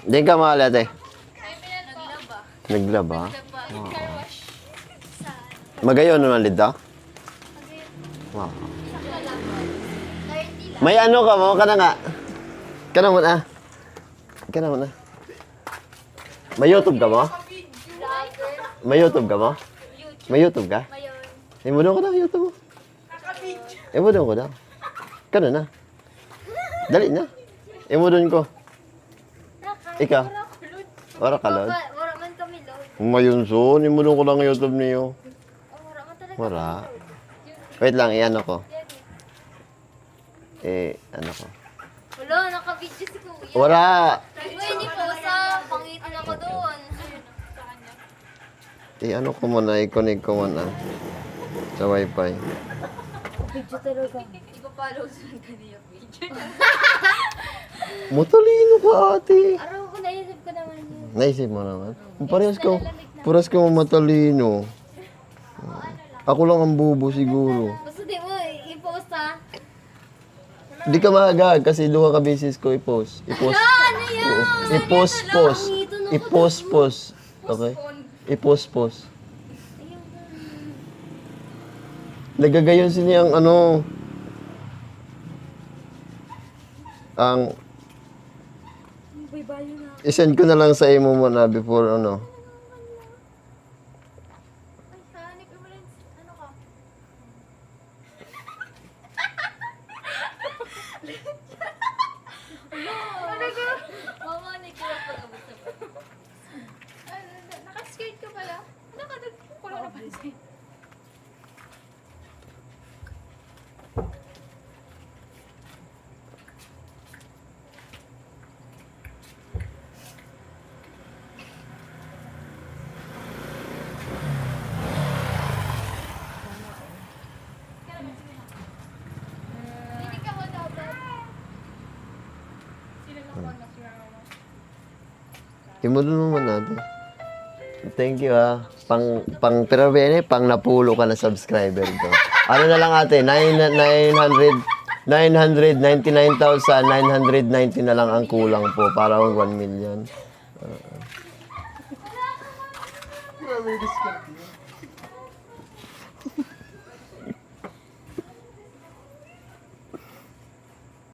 Di ka mahal ate. Naglaba. Naglaba? Naglaba. Car wash. Magayon naman dito? Wow. Sakla lang. 30 lang. May ano ka mo? Kana nga. Kana mo na. Kana mo na. May YouTube ka mo? Vlogger. May YouTube ka mo? YouTube. May YouTube ka? Mayon. Imuno ko na YouTube mo. Imuno ko na. Kana na. Dali na. Imudon ko. Ikaw? Wala ka lod? Wala man kami load. Mayon so, imudon ko lang YouTube niyo. Wala man talaga. Wala. Wait lang, iyan ako. Ano ko? Wala, naka-video si Kuya. Wala. Uy, hindi po sa pangitin ako doon. Ano ko muna, i-connect ko muna. Sa wifi. Video talaga. Ipa-follow sa kanina video. Matalino ka ate. Araw ko naisip ko naman yun. Naisip mo naman? Parehas ka matalino. Ako lang ang bubo siguro. Basta di mo, i-post ha. Di ka mahagag kasi luha ka basis ko i-post. I-post. Ano yan? I-post. I-post. Okay? I-post. Nagagayon siniyang ano. Ang Baybayo na. isend ko na lang sa imo muna before ano. Ay, hanip mo lang. Ano ka? Talaga? Mama, nagkira pag-abot sa naka-skirt ka pala? Naka-kulang na pansin. Hindi ka mo dapat. Imudon mo man natin. Thank you pang pero bene, pang napulo ka na subscriber ko. Ano na lang ate, 999,990 na lang ang kulang po para 1 million. Grabe yung discount niya.